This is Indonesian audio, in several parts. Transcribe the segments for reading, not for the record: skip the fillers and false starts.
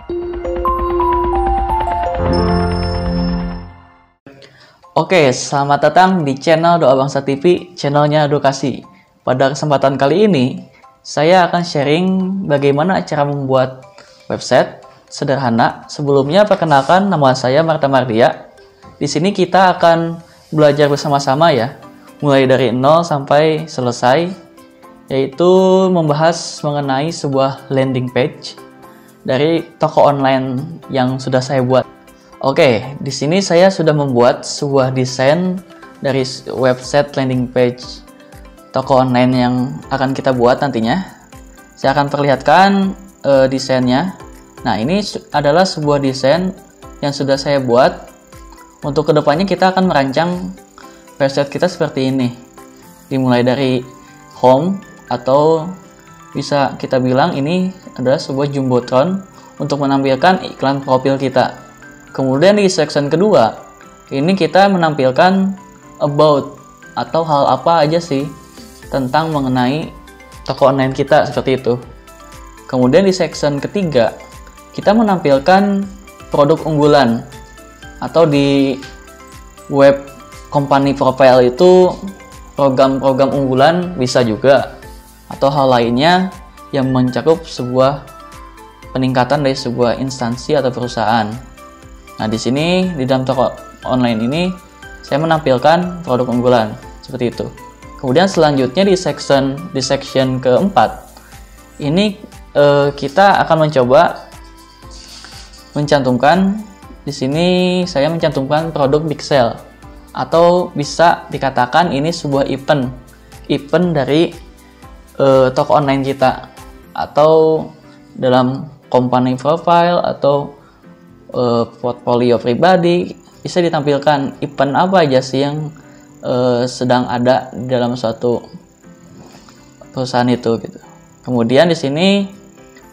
Oke, selamat datang di channel Doa Bangsa TV, channelnya edukasi. Pada kesempatan kali ini, saya akan sharing bagaimana cara membuat website sederhana. Sebelumnya, perkenalkan nama saya Marta Mardia. Di sini kita akan belajar bersama-sama ya, mulai dari nol sampai selesai, yaitu membahas mengenai sebuah landing page dari toko online yang sudah saya buat. Oke, di sini saya sudah membuat sebuah desain dari website landing page toko online yang akan kita buat nantinya. Saya akan perlihatkan desainnya. Nah, ini adalah sebuah desain yang sudah saya buat. Untuk kedepannya kita akan merancang website kita seperti ini. Dimulai dari home, atau bisa kita bilang ini adalah sebuah jumbotron untuk menampilkan iklan profil kita. Kemudian di section kedua, ini kita menampilkan about, atau hal apa aja sih tentang mengenai toko online kita, seperti itu. Kemudian di section ketiga, kita menampilkan produk unggulan, atau di web company profile itu program-program unggulan bisa juga, atau hal lainnya yang mencakup sebuah peningkatan dari sebuah instansi atau perusahaan. Nah, di sini di dalam toko online ini saya menampilkan produk unggulan seperti itu. Kemudian selanjutnya di section keempat ini kita akan mencoba mencantumkan, di sini saya mencantumkan produk Pixel, atau bisa dikatakan ini sebuah event dari toko online kita, atau dalam company profile atau portfolio pribadi bisa ditampilkan event apa aja sih yang sedang ada di dalam suatu perusahaan itu gitu. Kemudian di sini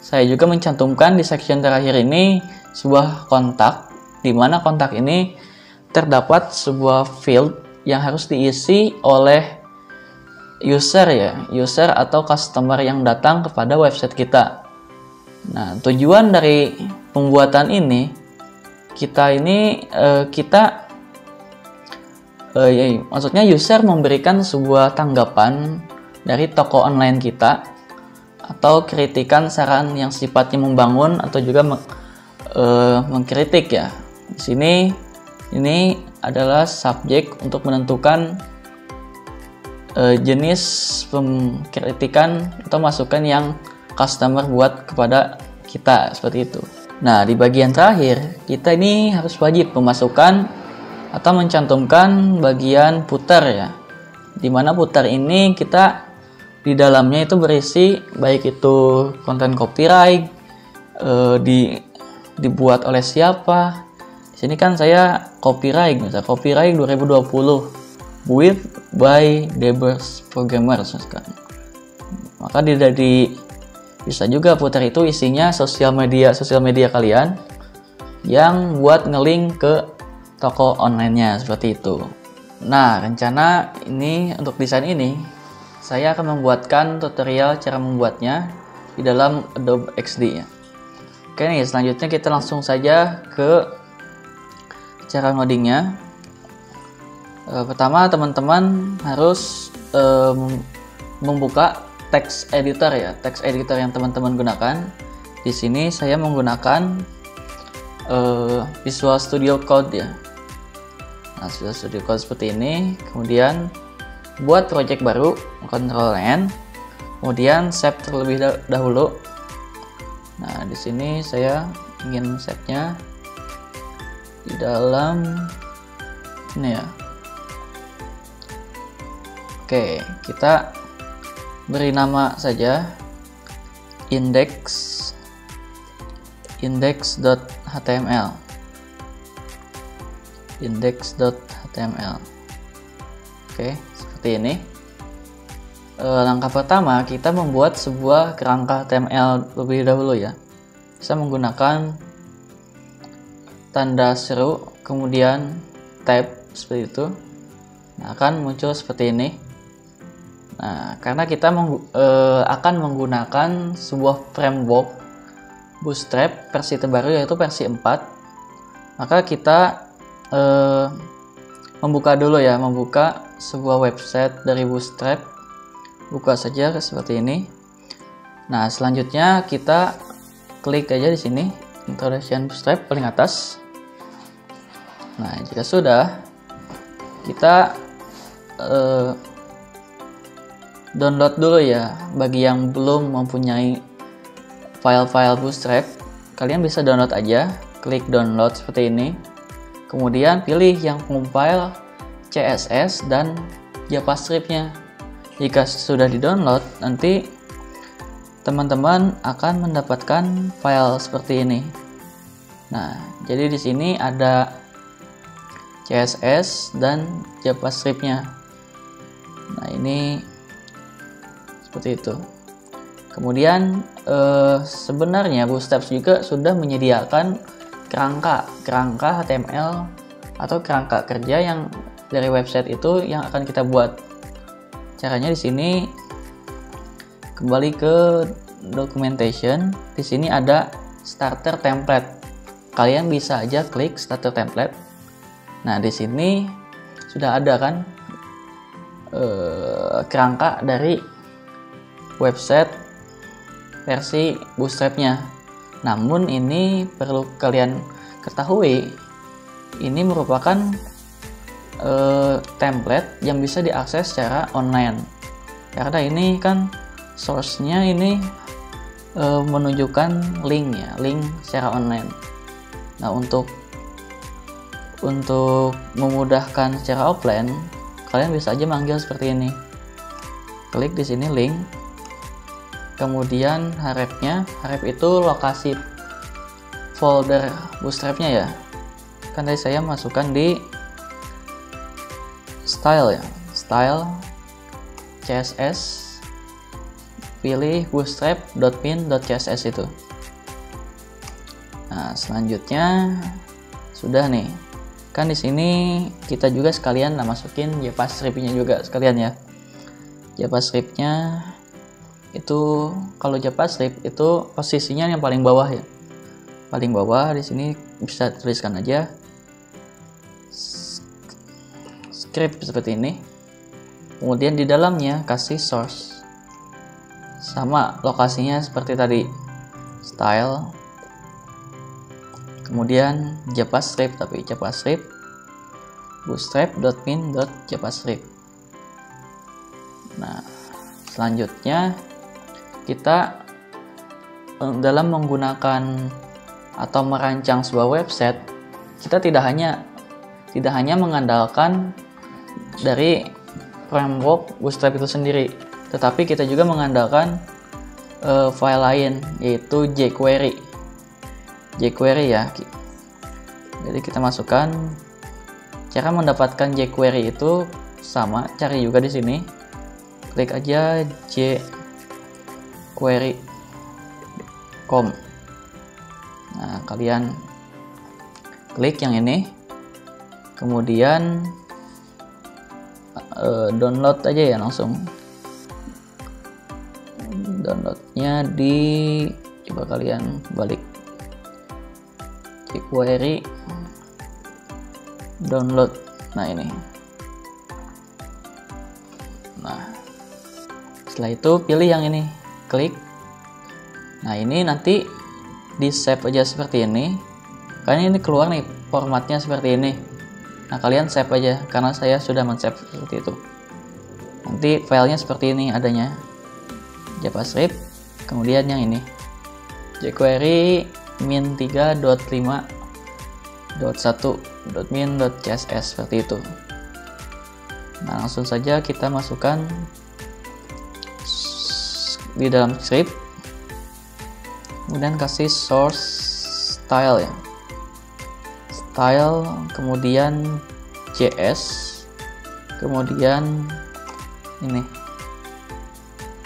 saya juga mencantumkan di section terakhir ini sebuah kontak, di mana kontak ini terdapat sebuah field yang harus diisi oleh user atau customer yang datang kepada website kita. Nah, tujuan dari pembuatan ini maksudnya user memberikan sebuah tanggapan dari toko online kita, atau kritikan saran yang sifatnya membangun atau juga mengkritik ya. Di sini ini adalah subjek untuk menentukan jenis pengkritikan atau masukan yang customer buat kepada kita, seperti itu. Nah, di bagian terakhir, kita ini harus wajib memasukkan atau mencantumkan bagian footer ya. Dimana footer ini kita di dalamnya itu berisi baik itu konten copyright, dibuat oleh siapa. Di sini kan saya copyright, misalnya copyright 2020 built by Debers Programmers. Maka bisa juga footer itu isinya sosial media kalian yang buat ngelink ke toko online-nya, seperti itu. Nah, rencana ini untuk desain ini saya akan membuatkan tutorial cara membuatnya di dalam Adobe XD ya. Oke nih, selanjutnya kita langsung saja ke cara ngodingnya. Pertama, teman-teman harus membuka text editor ya, text editor yang teman-teman gunakan. Di sini saya menggunakan Visual Studio Code ya. Nah, Visual Studio Code seperti ini. Kemudian buat project baru, Ctrl N, kemudian save terlebih dahulu. Nah, di sini saya ingin save-nya di dalam ini ya. Oke, kita beri nama saja index.html. Oke, seperti ini. Langkah pertama, kita membuat sebuah kerangka HTML lebih dahulu ya. Bisa menggunakan tanda seru, kemudian tab, seperti itu. Nah, akan muncul seperti ini. Nah, karena kita akan menggunakan sebuah framework Bootstrap versi terbaru yaitu versi 4, maka kita membuka dulu ya, membuka sebuah website dari Bootstrap. Buka saja seperti ini. Nah, selanjutnya kita klik aja di sini Introduction Bootstrap paling atas. Nah, jika sudah, kita download dulu ya. Bagi yang belum mempunyai file-file Bootstrap, kalian bisa download aja. Klik download seperti ini. Kemudian pilih yang compile CSS dan JavaScript-nya. Jika sudah di-download, nanti teman-teman akan mendapatkan file seperti ini. Nah, jadi di sini ada CSS dan JavaScript-nya. Nah, ini seperti itu. Kemudian sebenarnya Bootstrap juga sudah menyediakan kerangka HTML atau kerangka kerja yang dari website itu yang akan kita buat. Caranya di sini kembali ke documentation. Di sini ada starter template. Kalian bisa aja klik starter template. Nah, di sini sudah ada kan kerangka dari website versi Bootstrap-nya. Namun ini perlu kalian ketahui, ini merupakan template yang bisa diakses secara online. Karena ini kan source-nya ini menunjukkan link ya, link secara online. Nah, untuk memudahkan secara offline, kalian bisa aja manggil seperti ini. Klik di sini link. Kemudian href-nya, href itu lokasi folder Bootstrap-nya ya. Kan tadi saya masukkan di style ya, style CSS, pilih bootstrap.min.css itu. Nah, selanjutnya sudah nih. Kan di sini kita juga sekalian masukin JavaScript-nya juga sekalian ya. JavaScript-nya itu, kalau JavaScript itu posisinya yang paling bawah ya. Paling bawah di sini bisa tuliskan aja script seperti ini. Kemudian di dalamnya kasih source. Sama lokasinya seperti tadi. Style. Kemudian JavaScript, tapi JavaScript bootstrap.min.javascript. Nah, selanjutnya kita dalam menggunakan atau merancang sebuah website, kita tidak hanya mengandalkan dari framework Bootstrap itu sendiri, tetapi kita juga mengandalkan file lain, yaitu jQuery ya. Jadi kita masukkan, cara mendapatkan jQuery itu sama, cari juga di sini, klik aja jQuery.com. Nah, kalian klik yang ini, kemudian download aja ya, langsung downloadnya coba kalian balik jQuery download. Nah, ini. Nah, setelah itu pilih yang ini, klik. Nah, ini nanti di save aja seperti ini. Karena ini keluar nih formatnya seperti ini. Nah, kalian save aja karena saya sudah men-save seperti itu. Nanti filenya seperti ini adanya. JavaScript, kemudian yang ini jQuery min3.5.1.min.css seperti itu. Nah, langsung saja kita masukkan di dalam script. Kemudian kasih source style ya, style, kemudian JS, kemudian ini.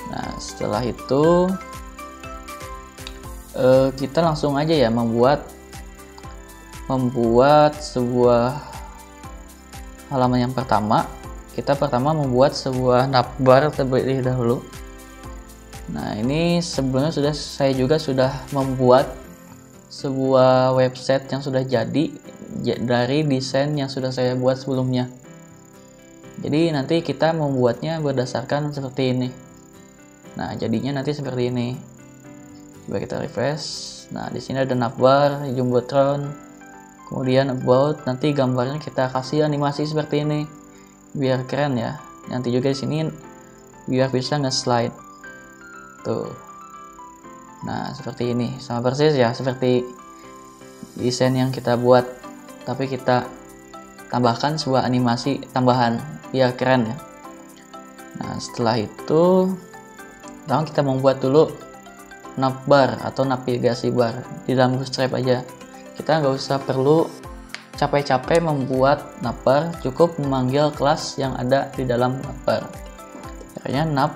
Nah, setelah itu kita langsung aja ya membuat sebuah halaman yang pertama. Kita pertama membuat sebuah navbar terlebih dahulu. Nah, ini sebelumnya saya juga sudah membuat sebuah website yang sudah jadi dari desain yang sudah saya buat sebelumnya. Jadi nanti kita membuatnya berdasarkan seperti ini. Nah, jadinya nanti seperti ini. Coba kita refresh. Nah, di sini ada navbar, jumbotron, kemudian about. Nanti gambarnya kita kasih animasi seperti ini, biar keren ya. Nanti juga di sini biar bisa nge-slide. Tuh. Nah, seperti ini, sama persis ya seperti desain yang kita buat, tapi kita tambahkan sebuah animasi tambahan biar keren ya. Nah, setelah itu kita membuat dulu navbar atau navigasi bar di dalam Bootstrap aja. Kita nggak usah perlu capek-capek membuat navbar, cukup memanggil kelas yang ada di dalam navbar. Caranya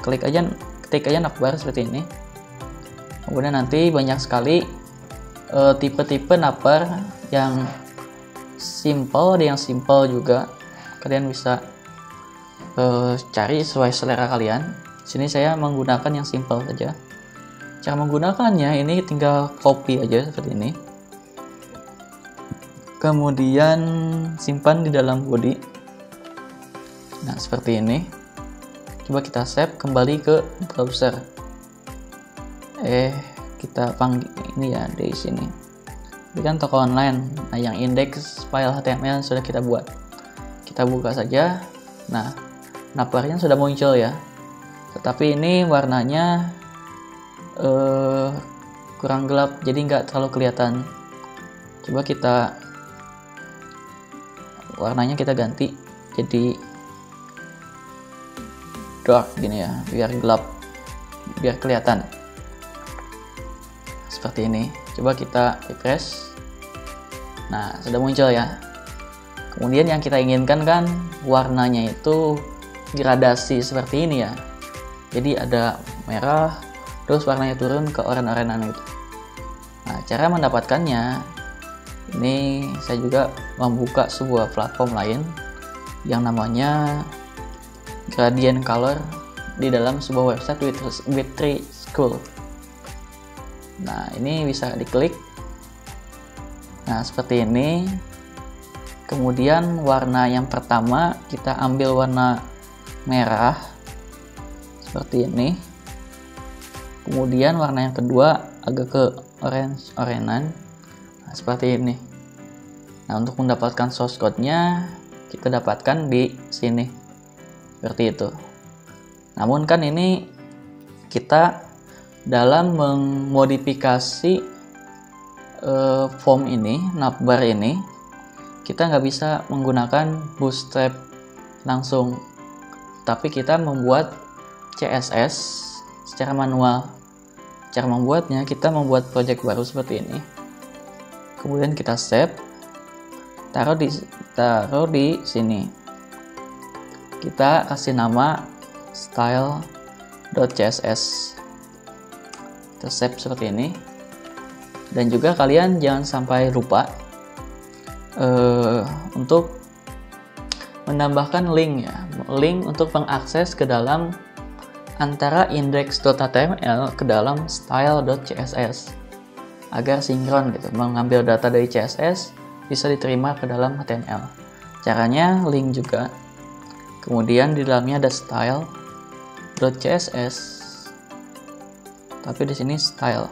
ketik aja navbar seperti ini. Kemudian nanti banyak sekali tipe-tipe navbar yang simple, ada yang simple juga. Kalian bisa cari sesuai selera kalian. Di sini saya menggunakan yang simple saja. Cara menggunakannya ini tinggal copy aja seperti ini. Kemudian simpan di dalam body. Nah, seperti ini. Coba kita save kembali ke browser. Kita panggil ini ya di sini. Ini kan toko online. Nah, yang index file HTML sudah kita buat. Kita buka saja. Nah, navbarnya sudah muncul ya. Tetapi ini warnanya kurang gelap, jadi nggak terlalu kelihatan. Coba kita warnanya kita ganti jadi dark gini ya, biar gelap, biar kelihatan. Seperti ini. Coba kita refresh. Nah, sudah muncul ya. Kemudian yang kita inginkan kan warnanya itu gradasi seperti ini ya. Jadi ada merah, terus warnanya turun ke oranye-oranyan gitu. Nah, cara mendapatkannya, ini saya juga membuka sebuah platform lain yang namanya Gradient Color di dalam sebuah website Web3 School. Nah, ini bisa diklik. Nah, seperti ini. Kemudian warna yang pertama kita ambil warna merah seperti ini. Kemudian warna yang kedua agak ke orange-orangean. Nah, seperti ini. Nah, untuk mendapatkan source code-nya kita dapatkan di sini. Seperti itu. Namun kan ini kita dalam memodifikasi form ini, navbar ini, kita nggak bisa menggunakan Bootstrap langsung, tapi kita membuat CSS secara manual. Cara membuatnya, kita membuat project baru seperti ini. Kemudian kita save, taruh di sini. Kita kasih nama style.css. Kita save seperti ini. Dan juga kalian jangan sampai lupa untuk menambahkan link ya, link untuk mengakses ke dalam antara index.html ke dalam style.css agar sinkron gitu, mengambil data dari CSS bisa diterima ke dalam HTML. Caranya link juga. Kemudian di dalamnya ada style.css, tapi di sini style.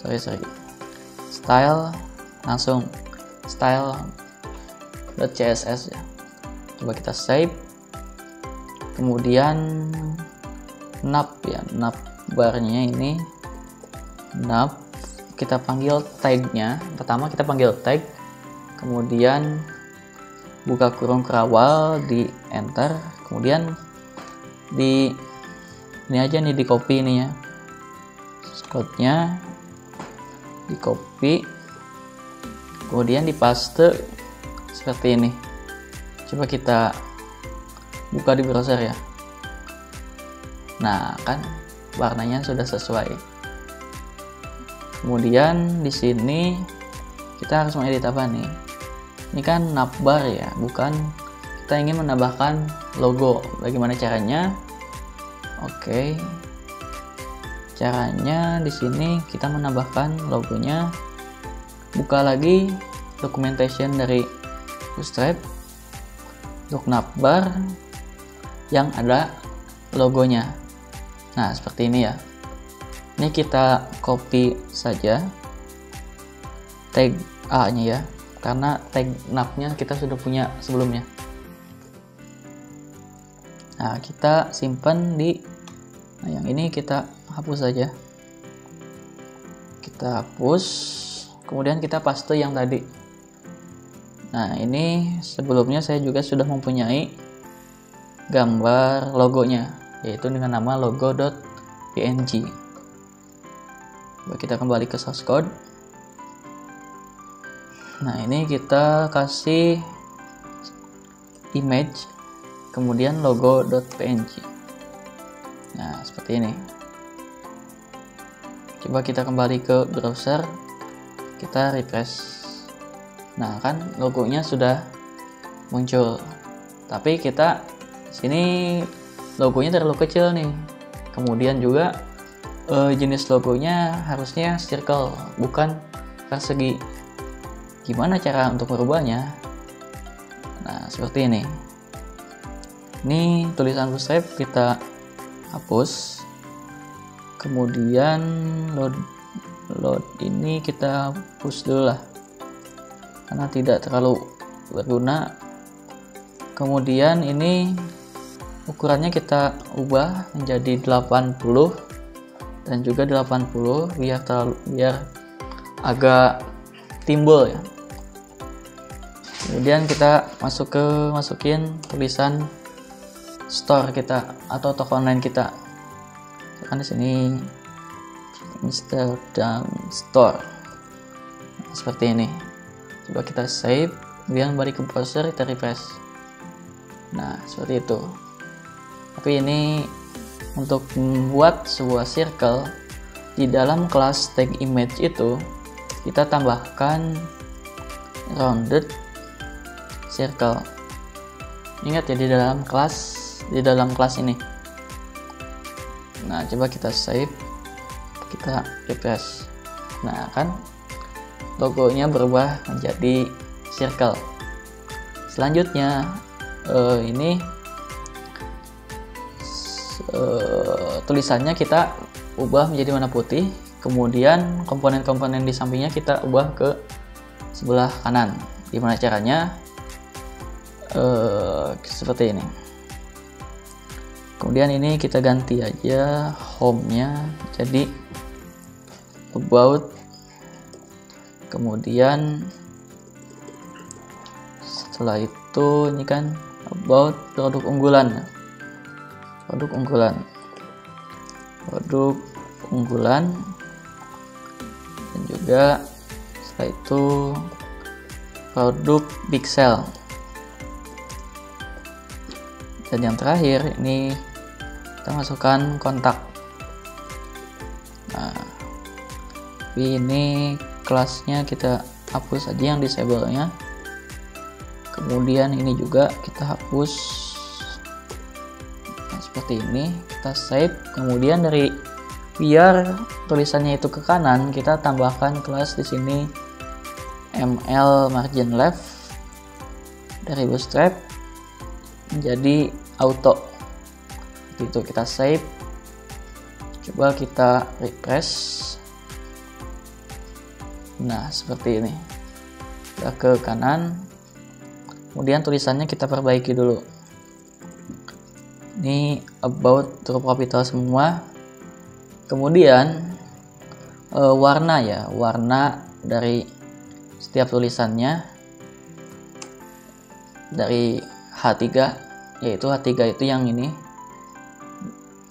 Sorry. Style langsung style.css ya. Coba kita save. Kemudian navbarnya ini nav, kita panggil tagnya. Pertama kita panggil tag, kemudian buka kurung kerawal, di enter, kemudian di ini aja nih, di copy ini ya, code-nya di copy, kemudian di paste seperti ini. Coba kita buka di browser ya. Nah, kan warnanya sudah sesuai. Kemudian di sini kita harus mengedit apa nih? Ini kan navbar ya, bukan kita ingin menambahkan logo. Bagaimana caranya? Oke. Caranya di sini kita menambahkan logonya, buka lagi documentation dari Bootstrap untuk navbar yang ada logonya. Nah, seperti ini ya. Ini kita copy saja tag A-nya ya, karena tag nav-nya kita sudah punya sebelumnya. Nah, kita simpan di yang ini, kita hapus saja. Kita hapus, kemudian kita paste yang tadi. Nah, ini sebelumnya saya juga sudah mempunyai gambar logonya, yaitu dengan nama logo.png. Kita kembali ke source code. Nah, ini kita kasih image, kemudian logo.png. Nah, seperti ini. Coba kita kembali ke browser, kita refresh. Nah, kan logonya sudah muncul, tapi kita sini logonya terlalu kecil nih. Kemudian juga jenis logonya harusnya circle, bukan persegi. Gimana cara untuk merubahnya? Nah, seperti ini. Ini tulisan Bootstrap kita hapus, kemudian load ini kita hapus dulu lah, karena tidak terlalu berguna. Kemudian ini ukurannya kita ubah menjadi 80 dan juga 80 biar agak timbul ya. Kemudian kita masukin tulisan store kita atau toko online kita. Kan di sini Amsterdam Store. Nah, seperti ini. Coba kita save, kemudian balik ke browser, kita refresh. Nah, seperti itu. Tapi ini untuk membuat sebuah circle di dalam kelas tag image itu, kita tambahkan rounded circle. Ingat ya, di dalam kelas ini. Nah, coba kita save, kita refresh. Nah, kan logonya berubah menjadi circle. Selanjutnya ini tulisannya kita ubah menjadi warna putih, kemudian komponen-komponen di sampingnya kita ubah ke sebelah kanan. Gimana caranya? Seperti ini. Kemudian ini kita ganti aja home-nya jadi about, kemudian setelah itu ini kan about produk unggulan dan juga setelah itu produk pixel. Dan yang terakhir ini kita masukkan kontak. Nah, tapi ini kelasnya kita hapus aja yang disable-nya. Kemudian ini juga kita hapus. Nah, seperti ini kita save. Kemudian biar tulisannya itu ke kanan, kita tambahkan kelas di sini ml margin left dari Bootstrap menjadi auto. Itu kita save, coba kita refresh. Nah, seperti ini, kita ke kanan, kemudian tulisannya kita perbaiki dulu. Ini about huruf capital semua. Kemudian warna dari setiap tulisannya dari H3, yaitu H3 itu yang ini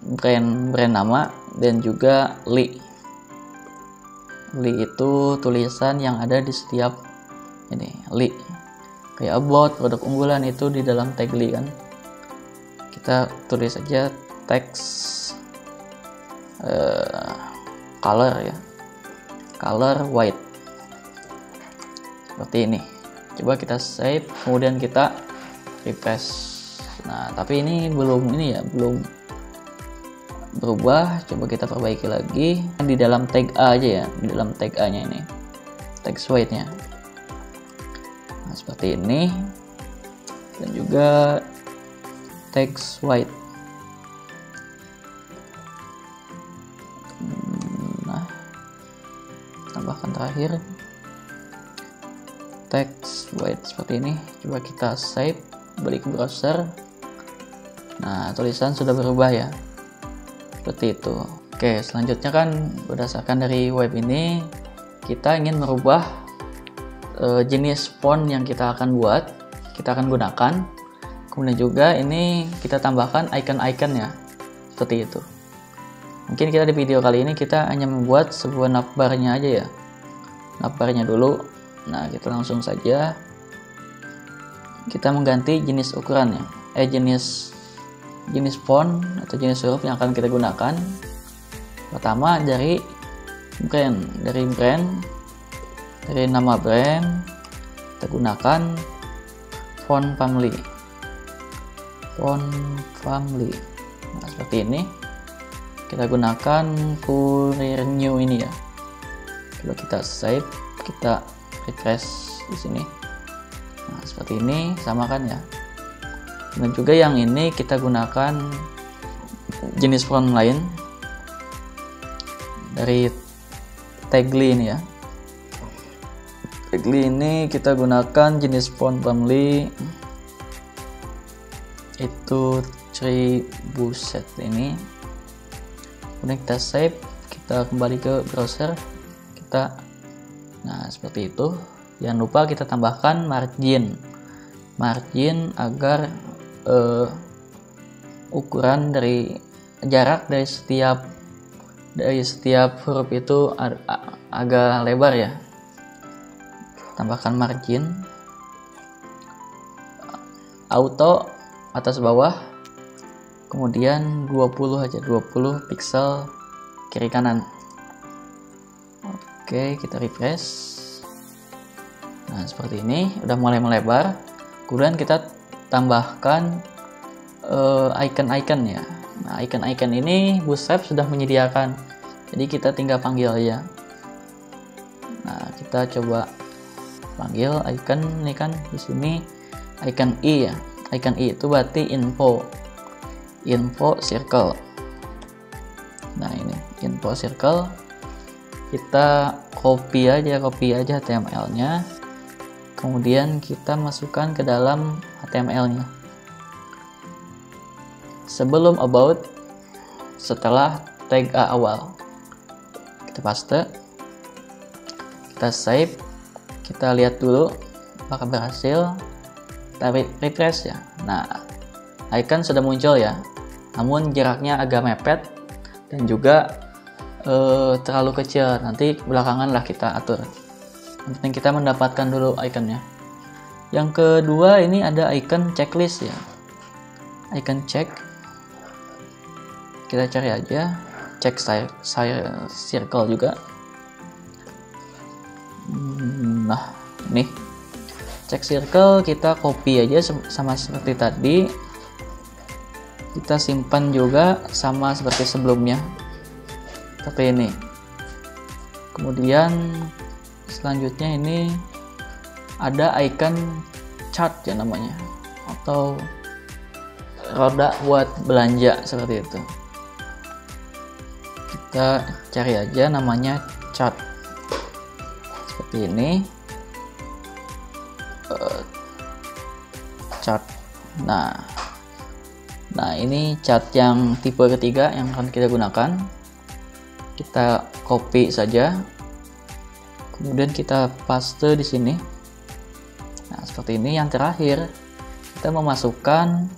brand nama, dan juga li itu tulisan yang ada di setiap ini li, kayak about produk unggulan itu di dalam tag li kan. Kita tulis aja teks color ya, color white, seperti ini. Coba kita save, kemudian kita refresh. Nah, tapi ini belum berubah, coba kita perbaiki lagi di dalam tag A aja ya, di dalam tag A nya ini, text weight nya. Nah, seperti ini, dan juga text weight. Nah, tambahkan terakhir text weight seperti ini. Coba kita save, balik ke browser. Nah, tulisan sudah berubah ya, seperti itu. Oke, selanjutnya kan berdasarkan dari web ini kita ingin merubah jenis font yang kita akan buat, kita akan gunakan. Kemudian juga ini kita tambahkan icon-icon ya, seperti itu. Mungkin kita di video kali ini kita hanya membuat sebuah navbarnya aja ya, navbarnya dulu. Nah, kita langsung saja kita mengganti jenis ukurannya, jenis font atau jenis huruf yang akan kita gunakan. Pertama dari brand, dari nama brand kita gunakan font family. Nah, seperti ini kita gunakan Courier New ini ya. Coba kita save, kita refresh di sini. Nah, seperti ini, sama kan ya. Dan juga yang ini kita gunakan jenis font lain dari Tagly ini ya. Tagly ini kita gunakan jenis font family itu Tribuset ini. Kemudian kita save, kita kembali ke browser, nah seperti itu. Jangan lupa kita tambahkan margin agar ukuran dari jarak dari setiap huruf itu agak lebar ya. Tambahkan margin auto atas bawah, kemudian 20 aja, 20 pixel kiri kanan. Oke, kita refresh. Nah, seperti ini udah mulai melebar. Kemudian kita tambahkan icon-icon ya. Nah, icon-icon ini Bootstrap sudah menyediakan, jadi kita tinggal panggil aja. Nah, kita coba panggil icon ini kan di sini icon I ya. Icon I itu berarti info circle. Nah, ini info circle. Kita copy aja HTML-nya. Kemudian kita masukkan ke dalam HTML-nya. Sebelum about, setelah tag A awal. Kita paste. Kita save. Kita lihat dulu apakah berhasil. Kita refresh ya. Nah, icon sudah muncul ya. Namun jaraknya agak mepet dan juga terlalu kecil. Nanti belakangan lah kita atur. Yang penting kita mendapatkan dulu ikonnya. Yang kedua ini ada icon checklist ya. Icon check. Kita cari aja check circle juga. Nah, nih check circle kita copy aja sama seperti tadi. Kita simpan juga sama seperti sebelumnya. Seperti ini. Kemudian selanjutnya ini ada icon chart ya namanya, atau roda buat belanja seperti itu. Kita cari aja namanya chart seperti ini. Chart. Nah ini chart yang tipe ketiga yang akan kita gunakan. Kita copy saja. Kemudian kita paste di sini. Nah, seperti ini. Yang terakhir, kita memasukkan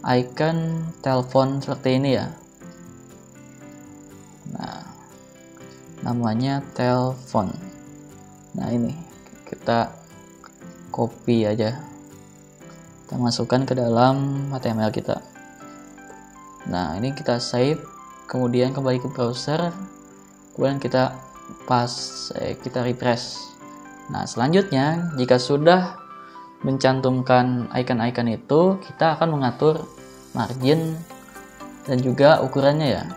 icon telepon seperti ini ya. Nah, namanya telepon. Nah, ini kita copy aja. Kita masukkan ke dalam HTML kita. Nah, ini kita save, kemudian kembali ke browser, kemudian kita kita refresh. Nah, selanjutnya jika sudah mencantumkan icon-icon itu, kita akan mengatur margin dan juga ukurannya ya.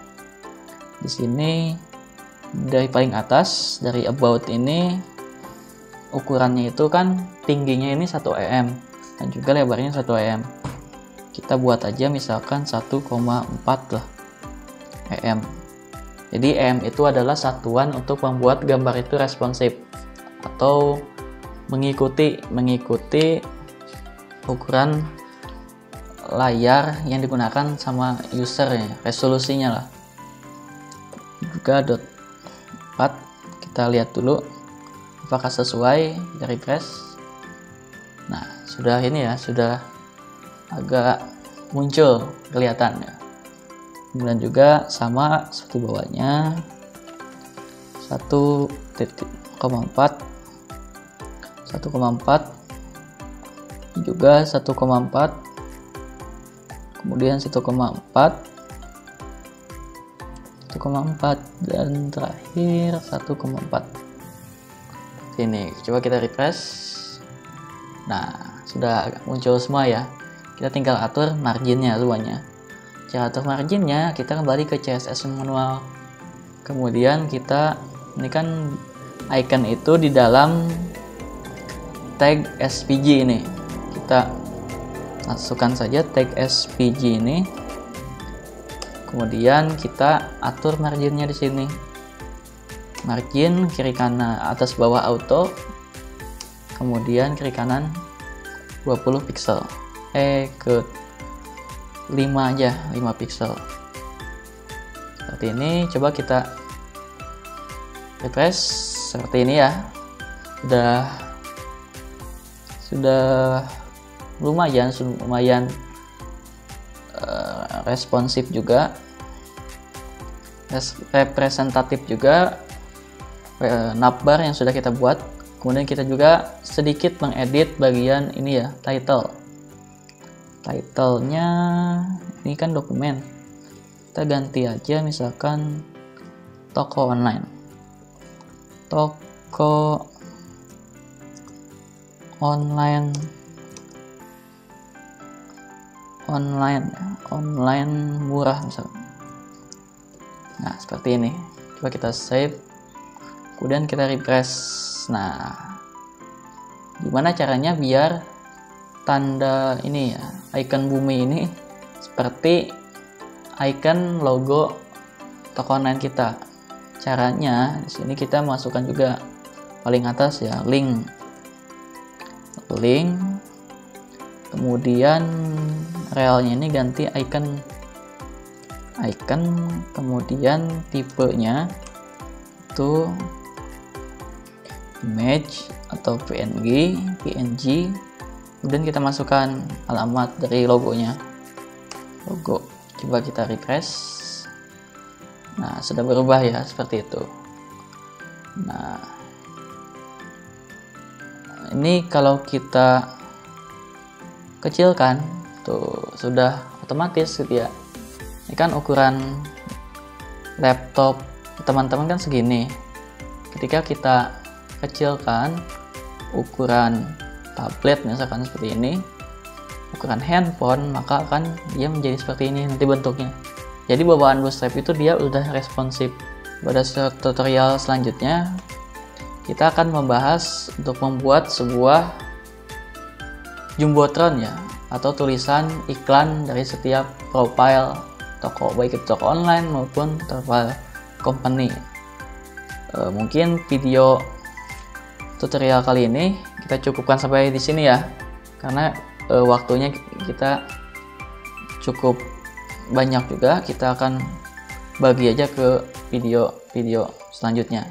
Di sini dari paling atas, dari about ini, ukurannya itu kan tingginya ini 1 mm dan juga lebarnya 1 mm. Kita buat aja misalkan 1,4 lah mm. Jadi mm itu adalah satuan untuk membuat gambar itu responsif atau mengikuti ukuran layar yang digunakan sama user ya, resolusinya lah. Juga dot 4, kita lihat dulu apakah sesuai, kita refresh. Nah, sudah ini ya, sudah agak muncul kelihatan ya. Kemudian juga sama seperti bawahnya 1,4 juga 1,4, kemudian 1,4 dan terakhir 1,4. Ini coba kita refresh. Nah, sudah agak muncul semua ya. Kita tinggal atur marginnya semuanya. Cara atur marginnya, kita kembali ke CSS manual. Kemudian kita, ini kan icon itu di dalam tag SVG ini. Kita masukkan saja tag SVG ini. Kemudian kita atur marginnya di sini. Margin kiri kanan, atas bawah auto. Kemudian kiri kanan 20 pixel. Ke 5 aja, 5 pixel. Seperti ini, coba kita refresh seperti ini ya. Sudah lumayan responsif juga, representatif juga, navbar yang sudah kita buat. Kemudian kita juga sedikit mengedit bagian ini ya, titlenya ini kan dokumen, kita ganti aja misalkan toko online murah misalkan. Nah, seperti ini. Coba kita save, kemudian kita refresh. Nah, gimana caranya biar tanda ini ya, icon bumi ini seperti icon logo toko online kita? Caranya di sini kita masukkan juga paling atas ya, link, kemudian relnya ini ganti icon, kemudian tipenya itu image atau PNG, kemudian kita masukkan alamat dari logonya, logo. Coba kita refresh. Nah, sudah berubah ya, seperti itu. Nah, ini kalau kita kecilkan tuh sudah otomatis gitu ya. Ini kan ukuran laptop teman-teman kan segini. Ketika kita kecilkan ukuran tablet misalkan seperti ini, ukuran handphone, maka akan dia menjadi seperti ini nanti bentuknya. Jadi bawaan Bootstrap itu dia udah responsif. Pada tutorial selanjutnya kita akan membahas untuk membuat sebuah jumbotron ya, atau tulisan iklan dari setiap profile toko, baik itu toko online maupun profile company. Mungkin video tutorial kali ini kita cukupkan sampai di sini ya, karena waktunya kita cukup banyak juga. Kita akan bagi aja ke video selanjutnya.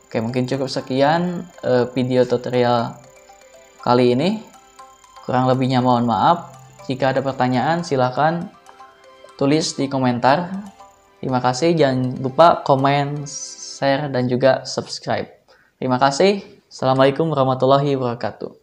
Oke, mungkin cukup sekian video tutorial kali ini. Kurang lebihnya mohon maaf. Jika ada pertanyaan silahkan tulis di komentar. Terima kasih, jangan lupa komen, share, dan juga subscribe. Terima kasih. Assalamualaikum warahmatullahi wabarakatuh.